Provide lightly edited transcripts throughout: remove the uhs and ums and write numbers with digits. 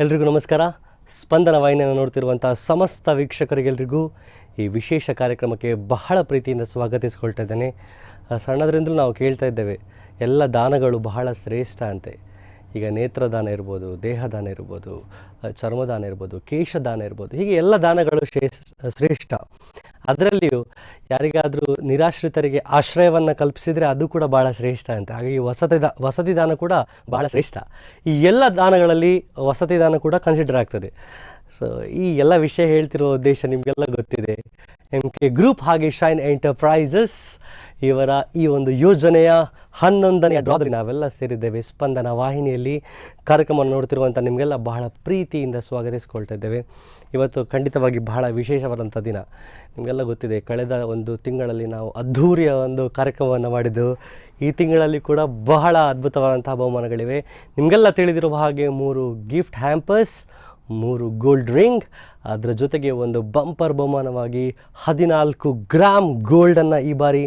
ಎಲ್ರಿಗೂ ನಮಸ್ಕಾರ. ಸ್ಪಂದನ ವಾಹಿನಿಯನ್ನು ನೋಡ್ತಿರುವಂಥ ಸಮಸ್ತ ವೀಕ್ಷಕರಿಗೆಲ್ರಿಗೂ ಈ ವಿಶೇಷ ಕಾರ್ಯಕ್ರಮಕ್ಕೆ ಬಹಳ ಪ್ರೀತಿಯಿಂದ ಸ್ವಾಗತಿಸ್ಕೊಳ್ತಾ ಇದ್ದೇನೆ. ಸಣ್ಣದರಿಂದಲೂ ನಾವು ಕೇಳ್ತಾ ಇದ್ದೇವೆ, ಎಲ್ಲ ದಾನಗಳು ಬಹಳ ಶ್ರೇಷ್ಠ ಅಂತೆ. ಈಗ ನೇತ್ರದಾನ ಇರ್ಬೋದು, ದೇಹದಾನ ಇರ್ಬೋದು, ಚರ್ಮದಾನ ಇರ್ಬೋದು, ಕೇಶದಾನ ಇರ್ಬೋದು, ಹೀಗೆ ಎಲ್ಲ ದಾನಗಳು ಶ್ರೇಷ್ಠ. ಅದರಲ್ಲಿಯೂ ಯಾರಿಗಾದರೂ ನಿರಾಶ್ರಿತರಿಗೆ ಆಶ್ರಯವನ್ನು ಕಲ್ಪಿಸಿದರೆ ಅದು ಕೂಡ ಭಾಳ ಶ್ರೇಷ್ಠ ಅಂತ. ಹಾಗಾಗಿ ವಸತಿ ದಾನ ಕೂಡ ಭಾಳ ಶ್ರೇಷ್ಠ. ಈ ಎಲ್ಲ ದಾನಗಳಲ್ಲಿ ವಸತಿ ದಾನ ಕೂಡ ಕನ್ಸಿಡರ್ ಆಗ್ತದೆ. ಸೊ ಈ ಎಲ್ಲ ವಿಷಯ ಹೇಳ್ತಿರೋ ಉದ್ದೇಶ ನಿಮಗೆಲ್ಲ ಗೊತ್ತಿದೆ. MK ಗ್ರೂಪ್ ಹಾಗೆ ಶೈನ್ ಎಂಟರ್ಪ್ರೈಸಸ್ ಇವರ ಈ ಒಂದು ಯೋಜನೆಯ 11ನೇ ಡ್ರಾದಲ್ಲಿ ನಾವೆಲ್ಲ ಸೇರಿದ್ದೇವೆ. ಸ್ಪಂದನ ವಾಹಿನಿಯಲ್ಲಿ ಕಾರ್ಯಕ್ರಮವನ್ನು ನೋಡ್ತಿರುವಂಥ ನಿಮಗೆಲ್ಲ ಬಹಳ ಪ್ರೀತಿಯಿಂದ ಸ್ವಾಗತಿಸ್ಕೊಳ್ತಾ ಇದ್ದೇವೆ. ಇವತ್ತು ಖಂಡಿತವಾಗಿ ಬಹಳ ವಿಶೇಷವಾದಂಥ ದಿನ. ನಿಮಗೆಲ್ಲ ಗೊತ್ತಿದೆ, ಕಳೆದ ಒಂದು ತಿಂಗಳಲ್ಲಿ ನಾವು ಅದ್ಧೂರಿಯ ಒಂದು ಕಾರ್ಯಕ್ರಮವನ್ನು ಮಾಡಿದ್ದು. ಈ ತಿಂಗಳಲ್ಲಿ ಕೂಡ ಬಹಳ ಅದ್ಭುತವಾದಂಥ ಬಹುಮಾನಗಳಿವೆ. ನಿಮಗೆಲ್ಲ ತಿಳಿದಿರುವ ಹಾಗೆ 3 ಗಿಫ್ಟ್ ಹ್ಯಾಂಪರ್ಸ್, 3 ಗೋಲ್ಡ್ ರಿಂಗ್, ಅದರ ಜೊತೆಗೆ ಒಂದು ಬಂಪರ್ ಬಹುಮಾನವಾಗಿ 14 ಗ್ರಾಮ್ ಗೋಲ್ಡನ್ನು ಈ ಬಾರಿ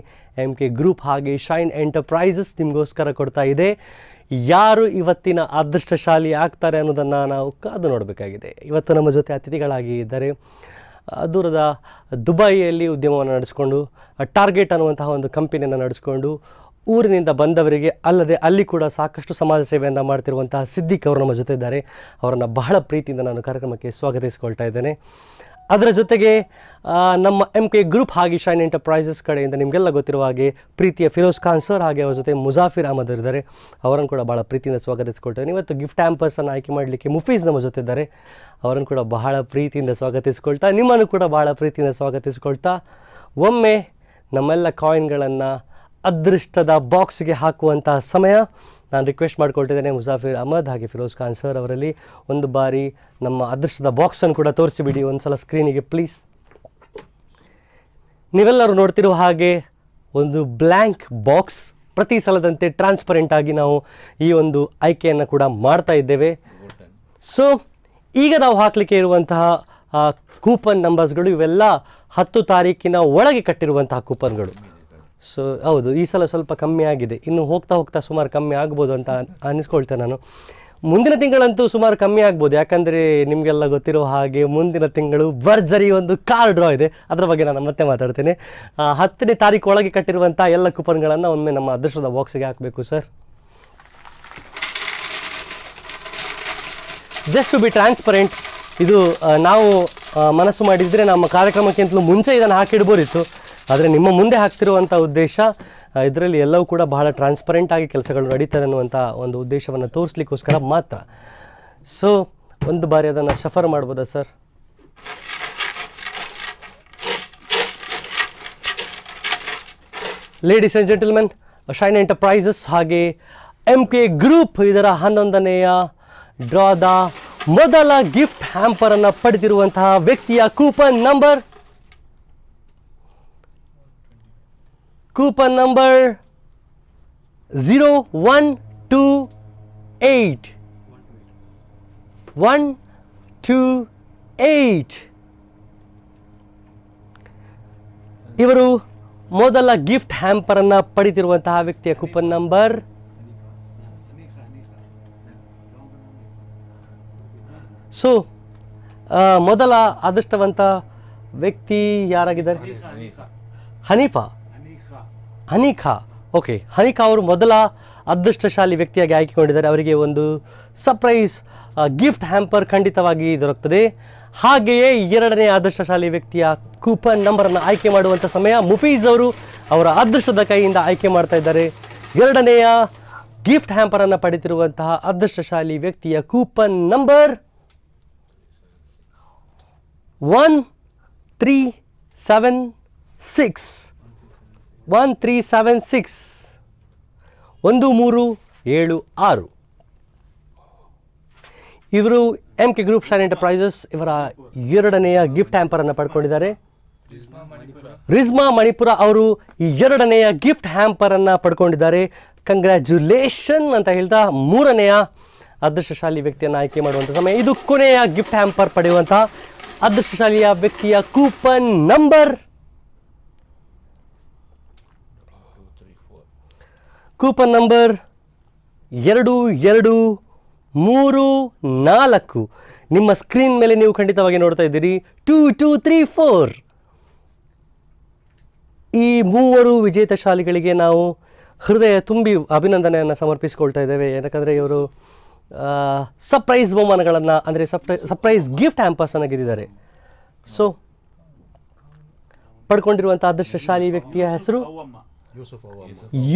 MK ಗ್ರೂಪ್ ಹಾಗೆ ಶೈನ್ ಎಂಟರ್ಪ್ರೈಸಸ್ ನಿಮಗೋಸ್ಕರ ಕೊಡ್ತಾ ಇದೆ. ಯಾರು ಇವತ್ತಿನ ಅದೃಷ್ಟಶಾಲಿ ಆಗ್ತಾರೆ ಅನ್ನೋದನ್ನು ನಾವು ಕಾದು ನೋಡಬೇಕಾಗಿದೆ. ಇವತ್ತು ನಮ್ಮ ಜೊತೆ ಅತಿಥಿಗಳಾಗಿ ಇದ್ದಾರೆ. ದೂರದ ದುಬೈಯಲ್ಲಿ ಉದ್ಯಮವನ್ನು ನಡೆಸ್ಕೊಂಡು ಟಾರ್ಗೆಟ್ ಅನ್ನುವಂತಹ ಒಂದು ಕಂಪನಿಯನ್ನು ನಡೆಸ್ಕೊಂಡು ಊರಿನಿಂದ ಬಂದವರಿಗೆ ಅಲ್ಲದೆ ಅಲ್ಲಿ ಕೂಡ ಸಾಕಷ್ಟು ಸಮಾಜ ಸೇವೆಯನ್ನು ಮಾಡ್ತಿರುವಂತಹ ಸಿದ್ದಿಕ್ ಅವರು ನಮ್ಮ ಜೊತೆ ಇದ್ದಾರೆ. ಅವರನ್ನು ಬಹಳ ಪ್ರೀತಿಯಿಂದ ನಾನು ಕಾರ್ಯಕ್ರಮಕ್ಕೆ ಸ್ವಾಗತಿಸ್ಕೊಳ್ತಾ ಇದ್ದೇನೆ. ಅದರ ಜೊತೆಗೆ ನಮ್ಮ MK ಗ್ರೂಪ್ ಹಾಗೆ ಶೈನ್ ಎಂಟರ್ಪ್ರೈಸಸ್ ಕಡೆಯಿಂದ ನಿಮಗೆಲ್ಲ ಗೊತ್ತಿರುವ ಹಾಗೆ ಪ್ರೀತಿಯ ಫಿರೋಜ್ ಖಾನ್ ಸರ್ ಹಾಗೆ ಅವರ ಜೊತೆ ಮುಜಾಫಿರ್ ಅಹಮದ್ ಇದ್ದಾರೆ. ಅವರನ್ನು ಕೂಡ ಭಾಳ ಪ್ರೀತಿಯಿಂದ ಸ್ವಾಗತಿಸ್ಕೊಳ್ತೇನೆ. ಇವತ್ತು ಗಿಫ್ಟ್ ಹ್ಯಾಂಪರ್ಸನ್ನು ಆಯ್ಕೆ ಮಾಡಲಿಕ್ಕೆ ಮುಫೀಸ್ ನಮ್ಮ ಜೊತೆ ಇದ್ದಾರೆ. ಅವರನ್ನು ಕೂಡ ಬಹಳ ಪ್ರೀತಿಯಿಂದ ಸ್ವಾಗತಿಸ್ಕೊಳ್ತಾ, ನಿಮ್ಮನ್ನು ಕೂಡ ಬಹಳ ಪ್ರೀತಿಯಿಂದ ಸ್ವಾಗತಿಸ್ಕೊಳ್ತಾ, ಒಮ್ಮೆ ನಮ್ಮೆಲ್ಲ ಕಾಯಿನ್ಗಳನ್ನು ಅದೃಷ್ಟದ ಬಾಕ್ಸ್ಗೆ ಹಾಕುವಂತಹ ಸಮಯ. ನಾನು ರಿಕ್ವೆಸ್ಟ್ ಮಾಡ್ಕೊಳ್ತಿದ್ದೇನೆ ಮುಜಾಫಿರ್ ಅಹಮದ್ ಹಾಗೆ ಫಿರೋಜ್ ಖಾನ್ ಸರ್ ಅವರಲ್ಲಿ ಒಂದು ಬಾರಿ ನಮ್ಮ ಅದೃಷ್ಟದ ಬಾಕ್ಸನ್ನು ಕೂಡ ತೋರಿಸಿಬಿಡಿ ಒಂದು ಸಲ ಸ್ಕ್ರೀನಿಗೆ ಪ್ಲೀಸ್. ನೀವೆಲ್ಲರೂ ನೋಡ್ತಿರುವ ಹಾಗೆ ಒಂದು ಬ್ಲ್ಯಾಂಕ್ ಬಾಕ್ಸ್. ಪ್ರತಿ ಸಲದಂತೆ ಟ್ರಾನ್ಸ್ಪರೆಂಟ್ ಆಗಿ ನಾವು ಈ ಒಂದು ಆಯ್ಕೆಯನ್ನು ಕೂಡ ಮಾಡ್ತಾ ಇದ್ದೇವೆ. ಸೊ ಈಗ ನಾವು ಹಾಕಲಿಕ್ಕೆ ಇರುವಂತಹ ಕೂಪನ್ ನಂಬರ್ಸ್ಗಳು ಇವೆಲ್ಲ 10 ತಾರೀಕಿನ ಒಳಗೆ ಕಟ್ಟಿರುವಂತಹ ಕೂಪನ್ಗಳು. ಸೊ ಹೌದು, ಈ ಸಲ ಸ್ವಲ್ಪ ಕಮ್ಮಿ ಆಗಿದೆ. ಇನ್ನು ಹೋಗ್ತಾ ಹೋಗ್ತಾ ಸುಮಾರು ಕಮ್ಮಿ ಆಗ್ಬೋದು ಅಂತ ಅನ್ನಿಸ್ಕೊಳ್ತೇನೆ ನಾನು. ಮುಂದಿನ ತಿಂಗಳಂತೂ ಸುಮಾರು ಕಮ್ಮಿ ಆಗ್ಬೋದು, ಯಾಕಂದರೆ ನಿಮಗೆಲ್ಲ ಗೊತ್ತಿರೋ ಹಾಗೆ ಮುಂದಿನ ತಿಂಗಳು ಭರ್ಜರಿ ಒಂದು ಕಾರ್ ಡ್ರಾ ಇದೆ. ಅದರ ಬಗ್ಗೆ ನಾನು ಮತ್ತೆ ಮಾತಾಡ್ತೇನೆ. 10ನೇ ತಾರೀಕು ಒಳಗೆ ಕಟ್ಟಿರುವಂಥ ಎಲ್ಲ ಕೂಪನ್ಗಳನ್ನು ಒಮ್ಮೆ ನಮ್ಮ ಅದೃಷ್ಟದ ಬಾಕ್ಸಿಗೆ ಹಾಕಬೇಕು sir. Just to be transparent, ಇದು ನಾವು ಮನಸ್ಸು ಮಾಡಿದರೆ ನಮ್ಮ ಕಾರ್ಯಕ್ರಮಕ್ಕಿಂತಲೂ ಮುಂಚೆ ಇದನ್ನು ಹಾಕಿಡ್ಬೋದಿತ್ತು. ಆದರೆ ನಿಮ್ಮ ಮುಂದೆ ಹಾಕ್ತಿರುವಂಥ ಉದ್ದೇಶ, ಇದರಲ್ಲಿ ಎಲ್ಲವೂ ಕೂಡ ಬಹಳ ಟ್ರಾನ್ಸ್ಪರೆಂಟ್ ಆಗಿ ಕೆಲಸಗಳು ನಡೀತದೆ ಅನ್ನುವಂಥ ಒಂದು ಉದ್ದೇಶವನ್ನು ತೋರಿಸ್ಲಿಕ್ಕೋಸ್ಕರ ಮಾತ್ರ. ಸೊ ಒಂದು ಬಾರಿ ಅದನ್ನು ಶಫರ್ ಮಾಡ್ಬೋದಾ sir? Ladies and gentlemen, shine enterprises ಹಾಗೆ MK ಗ್ರೂಪ್ ಇದರ 11ನೇಯ ಡ್ರಾದ ಮೊದಲ ಗಿಫ್ಟ್ ಹ್ಯಾಂಪರನ್ನು ಪಡೆದಿರುವಂತಹ ವ್ಯಕ್ತಿಯ ಕೂಪನ್ ನಂಬರ್ 0128. 128. ಇವರು ಮೊದಲ ಗಿಫ್ಟ್ ಹ್ಯಾಂಪರನ್ನು ಪಡೆದಿರುವಂತಹ ವ್ಯಕ್ತಿಯ ಕೂಪನ್ ನಂಬರ್ ಸೊ ಮೊದಲ ಅದೃಷ್ಟವಂತ ವ್ಯಕ್ತಿ ಯಾರಾಗಿದ್ದಾರೆ? ಹನೀಖಾ. ಓಕೆ, ಹನೀಖಾ ಅವರು ಮೊದಲ ಅದೃಷ್ಟಶಾಲಿ ವ್ಯಕ್ತಿಯಾಗಿ ಆಯ್ಕೆಗೊಂಡಿದ್ದಾರೆ. ಅವರಿಗೆ ಒಂದು ಸರ್ಪ್ರೈಸ್ ಗಿಫ್ಟ್ ಹ್ಯಾಂಪರ್ ಖಂಡಿತವಾಗಿ ದೊರಕುತ್ತದೆ. ಹಾಗೆಯೇ 2ನೇ ಅದೃಷ್ಟಶಾಲಿ ವ್ಯಕ್ತಿಯ ಕೂಪನ್ ನಂಬರನ್ನು ಆಯ್ಕೆ ಮಾಡುವಂಥ ಸಮಯ. ಮುಫೀಸ್ ಅವರು ಅವರ ಅದೃಷ್ಟದ ಕೈಯಿಂದ ಆಯ್ಕೆ ಮಾಡ್ತಾ ಇದ್ದಾರೆ. 2ನೇಯ ಗಿಫ್ಟ್ ಹ್ಯಾಂಪರನ್ನು ಪಡೆದಿರುವಂತಹ ಅದೃಷ್ಟಶಾಲಿ ವ್ಯಕ್ತಿಯ ಕೂಪನ್ ನಂಬರ್ 1376. 1376. 1376. ಇವರು MK ಗ್ರೂಪ್ ಶೈನ್ ಎಂಟರ್ಪ್ರೈಸಸ್ ಇವರ 2ನೇಯ ಗಿಫ್ಟ್ ಹ್ಯಾಂಪರನ್ನು ಪಡ್ಕೊಂಡಿದ್ದಾರೆ. ರಿಜ್ಮಾ ಮಣಿಪುರ ಅವರು ಈ 2ನೇಯ ಗಿಫ್ಟ್ ಹ್ಯಾಂಪರನ್ನು ಪಡ್ಕೊಂಡಿದ್ದಾರೆ. ಕಂಗ್ರ್ಯಾಚುಲೇಷನ್ ಅಂತ ಹೇಳ್ತಾ 3ನೇಯ ಅದೃಷ್ಟಶಾಲಿ ವ್ಯಕ್ತಿಯನ್ನು ಆಯ್ಕೆ ಮಾಡುವಂಥ ಸಮಯ. ಇದು ಕೊನೆಯ ಗಿಫ್ಟ್ ಹ್ಯಾಂಪರ್ ಪಡೆಯುವಂಥ ಅದೃಷ್ಟಶಾಲಿಯ ವ್ಯಕ್ತಿಯ ಕೂಪನ್ ನಂಬರ್ ಕೂಪನ್ ನಂಬರ್ 22 3 4 ನಿಮ್ಮ ಸ್ಕ್ರೀನ್ ಮೇಲೆ ನೀವು ಖಂಡಿತವಾಗಿ ನೋಡ್ತಾ ಇದ್ದೀರಿ. 2 2 3 4 ಈ ಮೂವರು ವಿಜೇತಶಾಲಿಗಳಿಗೆ ನಾವು ಹೃದಯ ತುಂಬಿ ಅಭಿನಂದನೆಯನ್ನು ಸಮರ್ಪಿಸಿಕೊಳ್ತಾ ಇದ್ದೇವೆ. ಯಾಕಂದರೆ ಇವರು ಸರ್ಪ್ರೈಸ್ ಬಹುಮಾನಗಳನ್ನು ಅಂದರೆ ಸರ್ಪ್ರೈಸ್ ಗಿಫ್ಟ್ ಹ್ಯಾಂಪರ್ಸನ್ನು ಗೆದ್ದಿದ್ದಾರೆ. ಸೊ ಪಡ್ಕೊಂಡಿರುವಂಥ ಅದೃಷ್ಟಶಾಲಿ ವ್ಯಕ್ತಿಯ ಹೆಸರು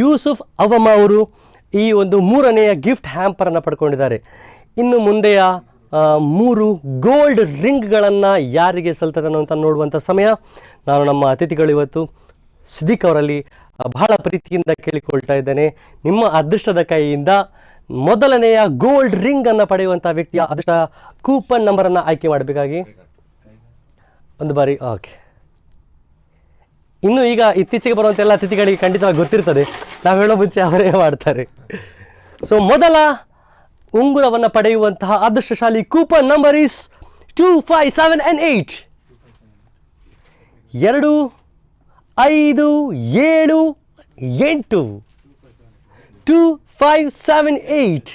ಯೂಸುಫ್ ಅವಮ್ಮ ಅವರು ಈ ಒಂದು 3ನೇ ಗಿಫ್ಟ್ ಹ್ಯಾಂಪರನ್ನು ಪಡ್ಕೊಂಡಿದ್ದಾರೆ. ಇನ್ನು ಮುಂದೆಯ 3 ಗೋಲ್ಡ್ ರಿಂಗ್ಗಳನ್ನು ಯಾರಿಗೆ ಸಲ್ತಾರೆ ಅಂತ ನೋಡುವಂಥ ಸಮಯ. ನಾನು ನಮ್ಮ ಅತಿಥಿಗಳು ಇವತ್ತು ಸಿದ್ದಿಕ್ ಅವರಲ್ಲಿ ಬಹಳ ಪ್ರೀತಿಯಿಂದ ಕೇಳಿಕೊಳ್ತಾ ಇದ್ದೇನೆ, ನಿಮ್ಮ ಅದೃಷ್ಟದ ಕೈಯಿಂದ ಮೊದಲನೆಯ ಗೋಲ್ಡ್ ರಿಂಗ್ ಅನ್ನು ಪಡೆಯುವಂಥ ವ್ಯಕ್ತಿಯ ಅದೃಷ್ಟ ಕೂಪನ್ ನಂಬರನ್ನು ಆಯ್ಕೆ ಮಾಡಬೇಕಾಗಿ ಒಂದು ಬಾರಿ. ಓಕೆ, ಇನ್ನು ಈಗ ಇತ್ತೀಚೆಗೆ ಬರುವಂಥ ಎಲ್ಲ ಅತಿಥಿಗಳಿಗೆ ಖಂಡಿತವಾಗಿ ಗೊತ್ತಿರ್ತದೆ, ನಾವು ಹೇಳೋ ಮುಂಚೆ ಅವರೇ ಮಾಡ್ತಾರೆ. ಸೊ ಮೊದಲ ಉಂಗುರವನ್ನು ಪಡೆಯುವಂತಹ ಅದೃಷ್ಟಶಾಲಿ coupon number is 2 5 7 and 8. 2 5 7 8 2 5 7 8.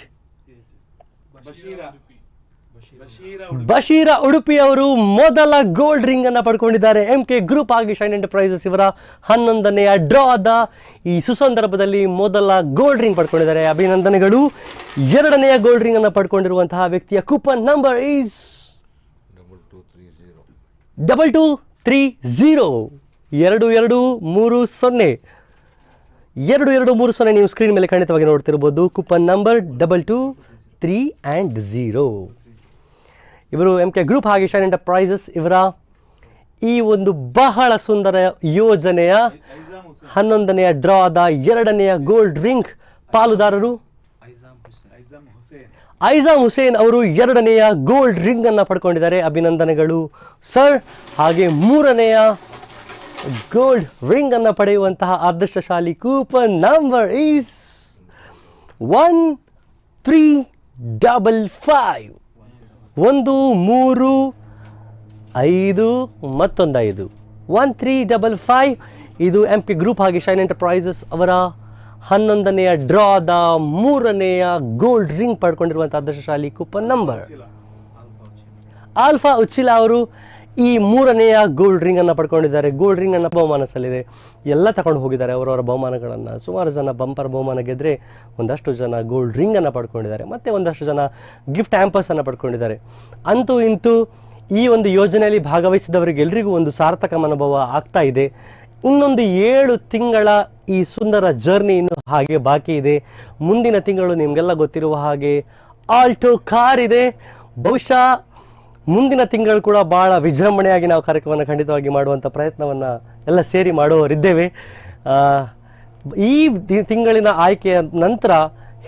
ಬಶೀರ Udupi ಅವರು ಮೊದಲ ಗೋಲ್ಡ್ ರಿಂಗ್ ಅನ್ನು ಪಡ್ಕೊಂಡಿದ್ದಾರೆ. MK ಗ್ರೂಪ್ ಆಗಿ ಶೈನ್ ಎಂಟರ್ಪ್ರೈಸಸ್ ಇವರ 11ನೇ ಡ್ರಾದ ಈ ಸುಸಂದರ್ಭದಲ್ಲಿ ಮೊದಲ ಗೋಲ್ಡ್ ರಿಂಗ್ ಪಡ್ಕೊಂಡಿದ್ದಾರೆ. ಅಭಿನಂದನೆಗಳು. 2ನೇ ಗೋಲ್ಡ್ ರಿಂಗ್ ಅನ್ನು ಪಡ್ಕೊಂಡಿರುವಂತಹ ವ್ಯಕ್ತಿಯ ಕೂಪನ್ ನಂಬರ್ ಈಸ್ 2230 2230 2230. ನೀವು ಸ್ಕ್ರೀನ್ ಮೇಲೆ ಖಂಡಿತವಾಗಿ ನೋಡ್ತಿರ್ಬೋದು. Coupon number 2230. ಇವರು MK ಗ್ರೂಪ್ ಹಾಗೆ ಶೈನ್ ಎಂಟರ್ಪ್ರೈಸಸ್ ಇವರ ಈ ಒಂದು ಬಹಳ ಸುಂದರ ಯೋಜನೆಯ 11ನೇ ಡ್ರಾದ 2ನೇ ಗೋಲ್ಡ್ ರಿಂಗ್ ಪಾಲುದಾರರು ಐಜಾಮ್ ಹುಸೇನ್ ಅವರು 2ನೇ ಗೋಲ್ಡ್ ರಿಂಗ್ ಅನ್ನು ಪಡ್ಕೊಂಡಿದ್ದಾರೆ. ಅಭಿನಂದನೆಗಳು ಸರ್. ಹಾಗೆ 3ನೇ ಗೋಲ್ಡ್ ರಿಂಗ್ ಅನ್ನು ಪಡೆಯುವಂತಹ ಅದೃಷ್ಟಶಾಲಿ ಕೂಪನ್ ನಂಬರ್ ಈಸ್ 1355. 1 3 5 ಮತ್ತೊಂದು 5 1355. ಇದು MK ಗ್ರೂಪ್ ಹಾಗೆ ಶೈನ್ ಎಂಟರ್ಪ್ರೈಸಸ್ ಅವರ 11ನೇ ಡ್ರಾದ 3ನೇ ಗೋಲ್ಡ್ ರಿಂಗ್ ಪಡ್ಕೊಂಡಿರುವಂಥ ಅದೃಷ್ಟಶಾಲಿ ಕೂಪನ್ ನಂಬರ್. ಆಲ್ಫಾ ಉಚ್ಚಿಲಾ ಅವರು ಈ 3ನೇ ಗೋಲ್ಡ್ ರಿಂಗ್ ಅನ್ನು ಪಡ್ಕೊಂಡಿದ್ದಾರೆ. ಗೋಲ್ಡ್ ರಿಂಗ್ ಅನ್ನು ಬಹುಮಾನ ಸಲ್ಲಿದೆ, ಎಲ್ಲ ತಗೊಂಡು ಹೋಗಿದ್ದಾರೆ ಅವರವರ ಬಹುಮಾನಗಳನ್ನು. ಸುಮಾರು ಜನ ಬಂಪರ್ ಬಹುಮಾನ ಗೆದ್ದರೆ ಒಂದಷ್ಟು ಜನ ಗೋಲ್ಡ್ ರಿಂಗ್ ಅನ್ನು ಪಡ್ಕೊಂಡಿದ್ದಾರೆ, ಮತ್ತು ಒಂದಷ್ಟು ಜನ ಗಿಫ್ಟ್ ಹ್ಯಾಂಪರ್ಸ್ ಅನ್ನು ಪಡ್ಕೊಂಡಿದ್ದಾರೆ. ಅಂತೂ ಇಂತೂ ಈ ಒಂದು ಯೋಜನೆಯಲ್ಲಿ ಭಾಗವಹಿಸಿದವರಿಗೆಲ್ಲರಿಗೂ ಒಂದು ಸಾರ್ಥಕ ಅನುಭವ ಆಗ್ತಾ ಇದೆ. ಇನ್ನೊಂದು 7 ತಿಂಗಳ ಈ ಸುಂದರ ಜರ್ನಿ ಇನ್ನು ಹಾಗೆ ಬಾಕಿ ಇದೆ. ಮುಂದಿನ ತಿಂಗಳು ನಿಮಗೆಲ್ಲ ಗೊತ್ತಿರುವ ಹಾಗೆ ಆಲ್ಟೋ ಕಾರ್ ಇದೆ. ಬಹುಶಃ ಮುಂದಿನ ತಿಂಗಳು ಕೂಡ ಭಾಳ ವಿಜೃಂಭಣೆಯಾಗಿ ನಾವು ಕಾರ್ಯಕ್ರಮವನ್ನು ಖಂಡಿತವಾಗಿ ಮಾಡುವಂಥ ಪ್ರಯತ್ನವನ್ನು ಎಲ್ಲ ಸೇರಿ ಮಾಡುವವರಿದ್ದೇವೆ. ಈ ತಿಂಗಳಿನ ಆಯ್ಕೆಯ ನಂತರ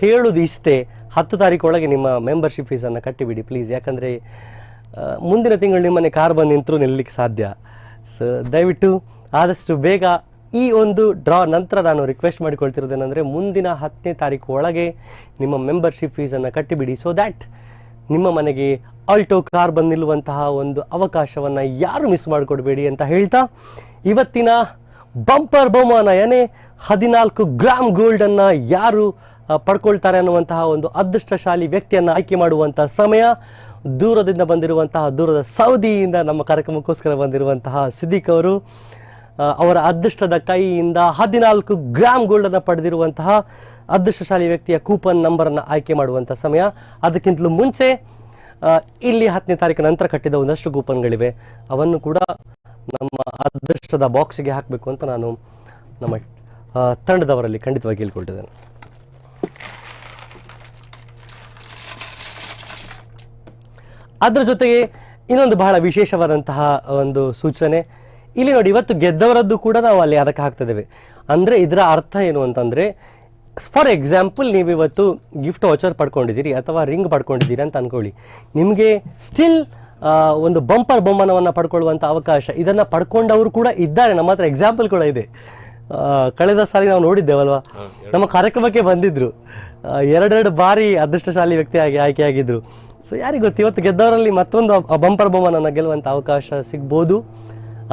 ಹೇಳೋದು ಇಷ್ಟೇ, 10 ತಾರೀಕು ಒಳಗೆ ನಿಮ್ಮ ಮೆಂಬರ್ಶಿಪ್ ಫೀಸನ್ನು ಕಟ್ಟಿಬಿಡಿ ಪ್ಲೀಸ್. ಯಾಕಂದರೆ ಮುಂದಿನ ತಿಂಗಳು ನಿಮ್ಮನೆ ಕಾರ್ ಬಂದು ನಿಂತರೂ ನಿಲ್ಲಲಿಕ್ಕೆ ಸಾಧ್ಯ. ಸೊ ದಯವಿಟ್ಟು ಆದಷ್ಟು ಬೇಗ ಈ ಒಂದು ಡ್ರಾ ನಂತರ ನಾನು ರಿಕ್ವೆಸ್ಟ್ ಮಾಡಿಕೊಳ್ತಿರೋದೇನೆಂದರೆ ಮುಂದಿನ 10ನೇ ತಾರೀಕು ಒಳಗೆ ನಿಮ್ಮ ಮೆಂಬರ್ಶಿಪ್ ಫೀಸನ್ನು ಕಟ್ಟಿಬಿಡಿ. ಸೊ ದ್ಯಾಟ್ ನಿಮ್ಮ ಮನೆಗೆ ಆಲ್ಟೋ ಕಾರ್ ಬಂದು ನಿಲ್ಲುವಂತಹ ಒಂದು ಅವಕಾಶವನ್ನು ಯಾರು ಮಿಸ್ ಮಾಡಿಕೊಡ್ಬೇಡಿ ಅಂತ ಹೇಳ್ತಾ, ಇವತ್ತಿನ ಬಂಪರ್ ಬಹುಮಾನ ಏನೇ 14 ಗ್ರಾಮ್ ಗೋಲ್ಡನ್ನು ಯಾರು ಪಡ್ಕೊಳ್ತಾರೆ ಅನ್ನುವಂತಹ ಒಂದು ಅದೃಷ್ಟಶಾಲಿ ವ್ಯಕ್ತಿಯನ್ನು ಆಯ್ಕೆ ಮಾಡುವಂಥ ಸಮಯ. ದೂರದಿಂದ ಬಂದಿರುವಂತಹ, ದೂರದ ಸೌದಿಯಿಂದ ನಮ್ಮ ಕಾರ್ಯಕ್ರಮಕ್ಕೋಸ್ಕರ ಬಂದಿರುವಂತಹ ಸಿದ್ದಿಕ್ ಅವರು ಅವರ ಅದೃಷ್ಟದ ಕೈಯಿಂದ 14 ಗ್ರಾಮ್ ಗೋಲ್ಡನ್ನು ಪಡೆದಿರುವಂತಹ ಅದೃಷ್ಟಶಾಲಿ ವ್ಯಕ್ತಿಯ ಕೂಪನ್ ನಂಬರನ್ನು ಆಯ್ಕೆ ಮಾಡುವಂಥ ಸಮಯ. ಅದಕ್ಕಿಂತಲೂ ಮುಂಚೆ ಇಲ್ಲಿ 10ನೇ ತಾರೀಕು ನಂತರ ಕಟ್ಟಿದ ಒಂದಷ್ಟು ಕೂಪನ್ಗಳಿವೆ, ಅವನ್ನು ಕೂಡ ನಮ್ಮ ಅದೃಷ್ಟದ ಬಾಕ್ಸಿಗೆ ಹಾಕಬೇಕು ಅಂತ ನಾನು ನಮ್ಮ ತಂಡದವರಲ್ಲಿ ಖಂಡಿತವಾಗಿ ಕೇಳ್ಕೊಳ್ತಿದ್ದೇನೆ. ಅದರ ಜೊತೆಗೆ ಇನ್ನೊಂದು ಬಹಳ ವಿಶೇಷವಾದಂತಹ ಒಂದು ಸೂಚನೆ ಇಲ್ಲಿ ನೋಡಿ, ಇವತ್ತು ಗೆದ್ದವರದ್ದು ಕೂಡ ನಾವು ಅಲ್ಲಿ ಅದಕ್ಕೆ ಹಾಕ್ತಿದ್ದೇವೆ. ಅಂದರೆ ಇದರ ಅರ್ಥ ಏನು ಅಂತಂದರೆ, ಫಾರ್ ಎಕ್ಸಾಂಪಲ್ ನೀವು ಇವತ್ತು ಗಿಫ್ಟ್ ವಾಚರ್ ಪಡ್ಕೊಂಡಿದ್ದೀರಿ ಅಥವಾ ರಿಂಗ್ ಪಡ್ಕೊಂಡಿದ್ದೀರಿ ಅಂತ ಅಂದ್ಕೊಳ್ಳಿ, ನಿಮಗೆ ಸ್ಟಿಲ್ ಒಂದು ಬಂಪರ್ ಬಹುಮಾನವನ್ನು ಪಡ್ಕೊಳ್ಳುವಂಥ ಅವಕಾಶ. ಇದನ್ನು ಪಡ್ಕೊಂಡವರು ಕೂಡ ಇದ್ದಾರೆ, ನಮ್ಮ ಹತ್ರ ಎಕ್ಸಾಂಪಲ್ ಕೂಡ ಇದೆ. ಕಳೆದ ಸಾರಿ ನಾವು ನೋಡಿದ್ದೇವಲ್ವ, ನಮ್ಮ ಕಾರ್ಯಕ್ರಮಕ್ಕೆ ಬಂದಿದ್ದರು, 2 ಬಾರಿ ಅದೃಷ್ಟಶಾಲಿ ವ್ಯಕ್ತಿಯಾಗಿ ಆಯ್ಕೆಯಾಗಿದ್ದರು. ಸೊ ಯಾರಿಗೆ ಗೊತ್ತು, ಇವತ್ತು ಗೆದ್ದವರಲ್ಲಿ ಮತ್ತೊಂದು ಬಂಪರ್ ಬಹುಮಾನನ ಗೆಲ್ಲುವಂಥ ಅವಕಾಶ ಸಿಗ್ಬೋದು.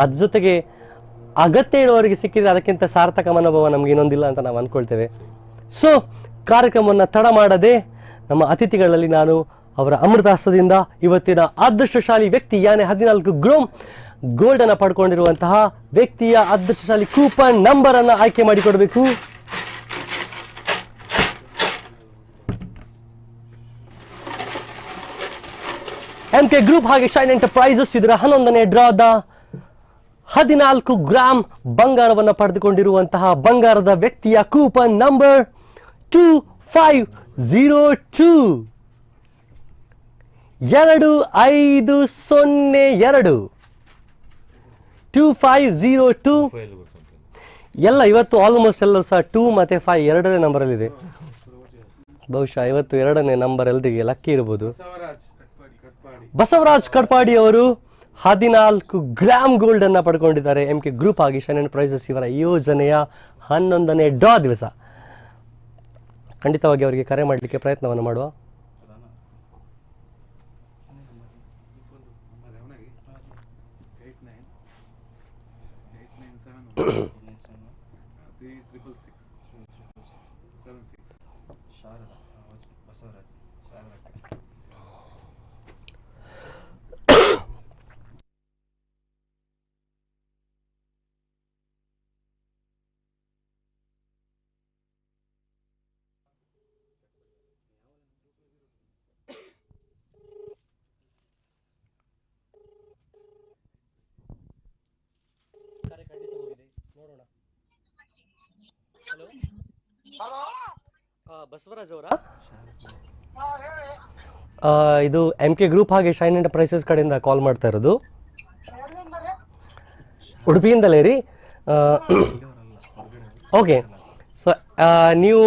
ಅದ್ರ ಜೊತೆಗೆ ಅಗತ್ಯ ಇರುವವರಿಗೆ ಸಿಕ್ಕಿದರೆ ಅದಕ್ಕಿಂತ ಸಾರ್ಥಕ ಮನೋಭಾವ ನಮ್ಗೆ ಇನ್ನೊಂದಿಲ್ಲ ಅಂತ ನಾವು ಅಂದ್ಕೊಳ್ತೇವೆ. ಸೊ ಕಾರ್ಯಕ್ರಮವನ್ನು ತಡ ಮಾಡದೆ ನಮ್ಮ ಅತಿಥಿಗಳಲ್ಲಿ ನಾನು ಅವರ ಅಮೃತಾಸ್ತ್ರದಿಂದ ಇವತ್ತಿನ ಅದೃಷ್ಟಶಾಲಿ ವ್ಯಕ್ತಿ ಯಾನೆ 14 ಗ್ರಾಮ್ ಗೋಲ್ಡ್ ಅನ್ನು ಪಡ್ಕೊಂಡಿರುವಂತಹ ವ್ಯಕ್ತಿಯ ಅದೃಷ್ಟಶಾಲಿ ಕೂಪನ್ ನಂಬರ್ ಅನ್ನು ಆಯ್ಕೆ ಮಾಡಿಕೊಡಬೇಕು. MK ಗ್ರೂಪ್ ಹಾಗೆ ಶೈನ್ ಎಂಟರ್ಪ್ರೈಸಸ್ ಇದರ 11ನೇ ಡ್ರಾದ 14 ಗ್ರಾಮ್ ಬಂಗಾರವನ್ನು ಪಡೆದುಕೊಂಡಿರುವಂತಹ ಬಂಗಾರದ ವ್ಯಕ್ತಿಯ ಕೂಪನ್ ನಂಬರ್ 2502 2502 2502. ಎಲ್ಲ ಇವತ್ತು ಆಲ್ಮೋಸ್ಟ್ ಎಲ್ಲರೂ ಸಹ 2 ಮತ್ತು 5 ಎರಡನೇ ನಂಬರಲ್ಲಿದೆ. ಬಹುಶಃ ಇವತ್ತು ಎರಡನೇ ನಂಬರ್ ಎಲ್ಲರಿಗೆ ಲಕ್ಕಿ ಇರ್ಬೋದು. ಬಸವರಾಜ್ ಕಡ್ಪಾಡಿ ಅವರು 14 ಗ್ರಾಮ್ ಗೋಲ್ಡ್ ಅನ್ನ ಪಡ್ಕೊಂಡಿದ್ದಾರೆ. MK ಗ್ರೂಪ್ ಆಗಿ ಶೈನ್ ಎಂಟರ್ಪ್ರೈಸಸ್ ಇವರ ಯೋಜನೆಯ 11ನೇ ಡ್ರಾ ದಿವಸ. ಖಂಡಿತವಾಗಿ ಅವರಿಗೆ ಕರೆ ಮಾಡಲಿಕ್ಕೆ ಪ್ರಯತ್ನವನ್ನು ಮಾಡುವ. ಬಸವರಾಜ್ ಅವರ ಇದು MK ಗ್ರೂಪ್ ಹಾಗೆ ಶೈನ್ ಎಂಟರ್ಪ್ರೈಸಸ್ ಕಡೆಯಿಂದ ಕಾಲ್ ಮಾಡ್ತಾ ಇರೋದು. ಉಡುಪಿಯಿಂದಲೇ ರೀ. ಓಕೆ, ಸೊ ನೀವು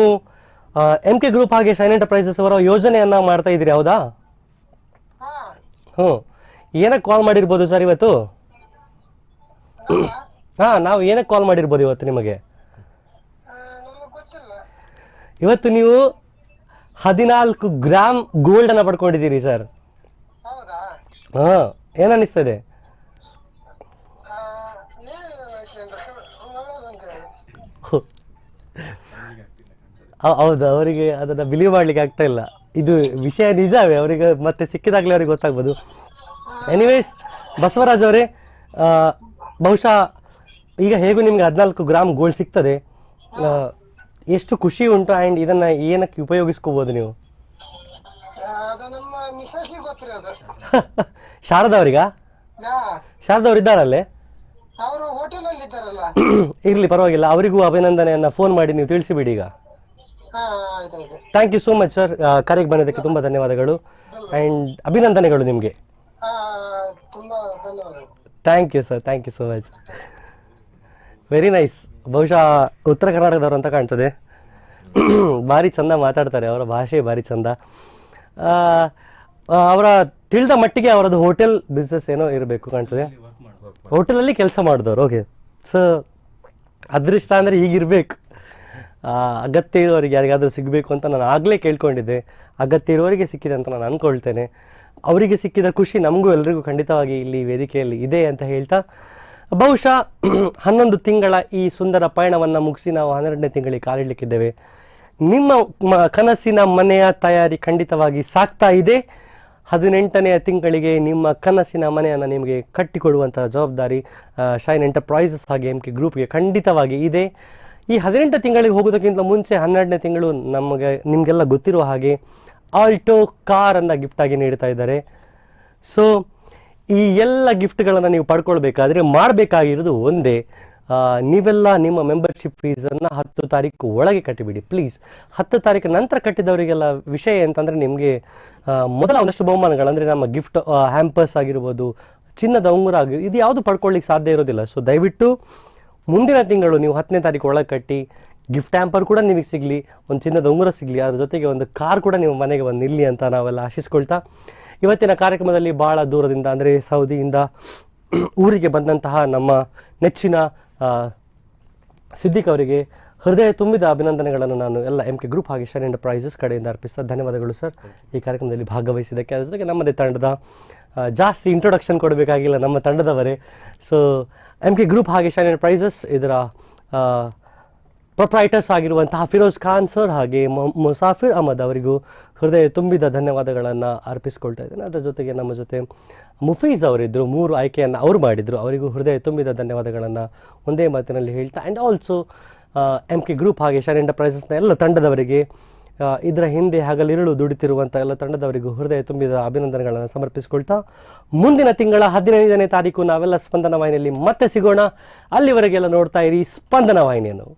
MK ಗ್ರೂಪ್ ಹಾಗೆ ಶೈನ್ ಎಂಟರ್ಪ್ರೈಸಸ್ ಅವರ ಯೋಜನೆಯನ್ನ ಮಾಡ್ತಾ ಇದ್ದೀರಿ ಹೌದಾ? ಹ್ಞೂ, ಏನಕ್ಕೆ ಕಾಲ್ ಮಾಡಿರ್ಬೋದು ಸರ್ ಇವತ್ತು? ನಾವು ಏನಕ್ಕೆ ಕಾಲ್ ಮಾಡಿರ್ಬೋದು ಇವತ್ತು ನಿಮಗೆ? ಇವತ್ತು ನೀವು 14 ಗ್ರಾಮ್ ಗೋಲ್ಡ್ ಅನ್ನ ಪಡ್ಕೊಂಡಿದ್ದೀರಿ ಸರ್. ಏನನ್ನಿಸ್ತದೆ? ಹೌದು, ಅವರಿಗೆ ಅದನ್ನ ಬಿಲೀವ್ ಮಾಡ್ಲಿಕ್ಕೆ ಆಗ್ತಾ ಇಲ್ಲ. ಇದು ವಿಷಯ ನಿಜವೇ, ಅವರಿಗೆ ಮತ್ತೆ ಸಿಕ್ಕಿದಾಗಲೇ ಅವ್ರಿಗೆ ಗೊತ್ತಾಗ್ಬೋದು. ಎನಿವೇಸ್ ಬಸವರಾಜ್ ಅವರೇ, ಬಹುಶಃ ಈಗ ಹೇಗೂ ನಿಮ್ಗೆ 14 ಗ್ರಾಮ್ ಗೋಲ್ಡ್ ಸಿಗ್ತದೆ. ಎಷ್ಟು ಖುಷಿ ಉಂಟು ಆ್ಯಂಡ್ ಇದನ್ನ ಏನಕ್ಕೆ ಉಪಯೋಗಿಸ್ಕೋಬಹುದು ನೀವು? ಶಾರದವ್ರಿಗ? ಶಾರದವ್ರು ಇದ್ದಾರಲ್ಲೇ? ಇರ್ಲಿ, ಪರವಾಗಿಲ್ಲ, ಅವರಿಗೂ ಅಭಿನಂದನೆಯನ್ನ ಫೋನ್ ಮಾಡಿ ನೀವು ತಿಳಿಸಿಬಿಡಿ ಈಗ. Thank you so much sir, ಕರೆಗೆ ಬಂದಿದ್ದಕ್ಕೆ ತುಂಬ ಧನ್ಯವಾದಗಳು ಆ್ಯಂಡ್ ಅಭಿನಂದನೆಗಳು ನಿಮಗೆ. Thank you sir, thank you so much. Very nice. ಬಹುಶಃ ಉತ್ತರ ಕರ್ನಾಟಕದವರು ಅಂತ ಕಾಣ್ತದೆ. ಭಾರಿ ಚಂದ ಮಾತಾಡ್ತಾರೆ, ಅವರ ಭಾಷೆ ಭಾರಿ ಚಂದ. ಅವರ ತಿಳಿದ ಮಟ್ಟಿಗೆ ಅವರದ್ದು ಹೋಟೆಲ್ ಬಿಸ್ನೆಸ್ ಏನೋ ಇರಬೇಕು ಕಾಣ್ತದೆ. ಹೋಟೆಲಲ್ಲಿ ಕೆಲಸ ಮಾಡಿದವರು. ಓಕೆ, ಸೊ ಅದೃಷ್ಟ ಅಂದರೆ ಹೀಗಿರ್ಬೇಕು. ಅಗತ್ಯ ಇರೋರಿಗೆ ಯಾರಿಗಾದರೂ ಸಿಗಬೇಕು ಅಂತ ನಾನು ಆಗಲೇ ಕೇಳ್ಕೊಂಡಿದ್ದೆ. ಅಗತ್ಯ ಇರೋರಿಗೆ ಸಿಕ್ಕಿದೆ ಅಂತ ನಾನು ಅಂದ್ಕೊಳ್ತೇನೆ. ಅವರಿಗೆ ಸಿಕ್ಕಿದ ಖುಷಿ ನಮಗೂ ಎಲ್ರಿಗೂ ಖಂಡಿತವಾಗಿ ಇಲ್ಲಿ ವೇದಿಕೆಯಲ್ಲಿ ಇದೆ ಅಂತ ಹೇಳ್ತಾ, ಬಹುಶಃ 11 ತಿಂಗಳ ಈ ಸುಂದರ ಪಯಣವನ್ನು ಮುಗಿಸಿ ನಾವು 12ನೇ ತಿಂಗಳಿಗೆ ಕಾಲಿಡಲಿಕ್ಕಿದ್ದೇವೆ. ನಿಮ್ಮ ಕನಸಿನ ಮನೆಯ ತಯಾರಿ ಖಂಡಿತವಾಗಿ ಸಾಗ್ತಾ ಇದೆ. 18ನೇ ತಿಂಗಳಿಗೆ ನಿಮ್ಮ ಕನಸಿನ ಮನೆಯನ್ನು ನಿಮಗೆ ಕಟ್ಟಿಕೊಡುವಂಥ ಜವಾಬ್ದಾರಿ ಶೈನ್ ಎಂಟರ್ಪ್ರೈಸಸ್ ಹಾಗೆ MK ಗ್ರೂಪ್ಗೆ ಖಂಡಿತವಾಗಿ ಇದೆ. ಈ 18 ತಿಂಗಳಿಗೆ ಹೋಗೋದಕ್ಕಿಂತ ಮುಂಚೆ 12ನೇ ತಿಂಗಳು ನಿಮಗೆಲ್ಲ ಗೊತ್ತಿರುವ ಹಾಗೆ ಆಲ್ಟೋ ಕಾರನ್ನು ಗಿಫ್ಟಾಗಿ ನೀಡ್ತಾ ಇದ್ದಾರೆ. ಸೊ ಈ ಎಲ್ಲ ಗಿಫ್ಟ್ಗಳನ್ನು ನೀವು ಪಡ್ಕೊಳ್ಬೇಕಾದ್ರೆ ಮಾಡಬೇಕಾಗಿರೋದು ಒಂದೇ, ನೀವೆಲ್ಲ ನಿಮ್ಮ ಮೆಂಬರ್ಶಿಪ್ ಫೀಸನ್ನು 10 ತಾರೀಕು ಒಳಗೆ ಕಟ್ಟಿಬಿಡಿ ಪ್ಲೀಸ್. 10 ತಾರೀಕು ನಂತರ ಕಟ್ಟಿದವರಿಗೆಲ್ಲ ವಿಷಯ ಅಂತಂದರೆ ನಿಮಗೆ ಮೊದಲ ಒಂದಷ್ಟು ಬಹುಮಾನಗಳು, ಅಂದರೆ ನಮ್ಮ ಗಿಫ್ಟ್ ಹ್ಯಾಂಪರ್ಸ್ ಆಗಿರ್ಬೋದು, ಚಿನ್ನದ ಉಂಗುರ ಆಗಿರ್ಬೋದು, ಇದು ಯಾವುದು ಪಡ್ಕೊಳ್ಳಿಕ್ಕೆ ಸಾಧ್ಯ ಇರೋದಿಲ್ಲ. ಸೊ ದಯವಿಟ್ಟು ಮುಂದಿನ ತಿಂಗಳು ನೀವು 10ನೇ ತಾರೀಕು ಒಳಗೆ ಕಟ್ಟಿ ಗಿಫ್ಟ್ ಹ್ಯಾಂಪರ್ ಕೂಡ ನಿಮಗೆ ಸಿಗಲಿ, ಒಂದು ಚಿನ್ನದ ಉಂಗುರ ಸಿಗಲಿ, ಅದ್ರ ಜೊತೆಗೆ ಒಂದು ಕಾರ್ ಕೂಡ ನಿಮ್ಮ ಮನೆಗೆ ಬಂದು ನಿಲ್ಲಿ ಅಂತ ನಾವೆಲ್ಲ ಆಶಿಸ್ಕೊಳ್ತಾ, ಇವತ್ತಿನ ಕಾರ್ಯಕ್ರಮದಲ್ಲಿ ಭಾಳ ದೂರದಿಂದ ಅಂದರೆ ಸೌದಿಯಿಂದ ಊರಿಗೆ ಬಂದಂತಹ ನಮ್ಮ ನೆಚ್ಚಿನ ಸಿದ್ದಿಕ್ ಅವರಿಗೆ ಹೃದಯ ತುಂಬಿದ ಅಭಿನಂದನೆಗಳನ್ನು ನಾನು ಎಲ್ಲ MK ಗ್ರೂಪ್ ಹಾಗೆ ಶೈನ್ ಎಂಟರ್ಪ್ರೈಸಸ್ ಕಡೆಯಿಂದ ಅರ್ಪಿಸ್ತಾ ಧನ್ಯವಾದಗಳು ಸರ್ ಈ ಕಾರ್ಯಕ್ರಮದಲ್ಲಿ ಭಾಗವಹಿಸಿದ್ದಕ್ಕೆ. ಅದ್ರ ಜೊತೆಗೆ ನಮ್ಮದೇ ತಂಡದ ಜಾಸ್ತಿ ಇಂಟ್ರೊಡಕ್ಷನ್ ಕೊಡಬೇಕಾಗಿಲ್ಲ, ನಮ್ಮ ತಂಡದವರೇ. ಸೊ MK ಗ್ರೂಪ್ ಹಾಗೆ ಶೈನ್ ಎಂಟರ್ಪ್ರೈಸಸ್ ಇದರ ಪ್ರೊಪ್ರೈಟರ್ಸ್ ಆಗಿರುವಂತಹ ಫಿರೋಜ್ ಖಾನ್ ಸರ್ ಹಾಗೆ ಮುಸಾಫಿರ್ ಅಹಮದ್ ಅವರಿಗೂ ಹೃದಯ ತುಂಬಿದ ಧನ್ಯವಾದಗಳನ್ನು ಅರ್ಪಿಸ್ಕೊಳ್ತಾ ಇದ್ದೇನೆ. ಅದರ ಜೊತೆಗೆ ನಮ್ಮ ಜೊತೆ ಮುಫೀಜ್ ಅವರಿದ್ದರು, 3 ಆಯ್ಕೆಯನ್ನು ಅವರು ಮಾಡಿದರು, ಅವರಿಗೂ ಹೃದಯ ತುಂಬಿದ ಧನ್ಯವಾದಗಳನ್ನು ಒಂದೇ ಮಾತಿನಲ್ಲಿ ಹೇಳ್ತಾ, ಆ್ಯಂಡ್ ಆಲ್ಸೋ MK ಗ್ರೂಪ್ ಹಾಗೆ ಶೈನ್ ಎಂಟರ್ಪ್ರೈಸಸ್ನ ಎಲ್ಲ ತಂಡದವರಿಗೆ, ಇದರ ಹಿಂದೆ ಹಗಲಿರುಳು ದುಡಿತಿರುವಂಥ ಎಲ್ಲ ತಂಡದವರಿಗೂ ಹೃದಯ ತುಂಬಿದ ಅಭಿನಂದನೆಗಳನ್ನು ಸಮರ್ಪಿಸಿಕೊಳ್ತಾ, ಮುಂದಿನ ತಿಂಗಳ 15ನೇ ತಾರೀಕು ನಾವೆಲ್ಲ ಸ್ಪಂದನ ವಾಹಿನಿಯಲ್ಲಿ ಮತ್ತೆ ಸಿಗೋಣ. ಅಲ್ಲಿವರೆಗೆಲ್ಲ ನೋಡ್ತಾ ಇರಿ ಸ್ಪಂದನ ವಾಹಿನಿಯನ್ನು.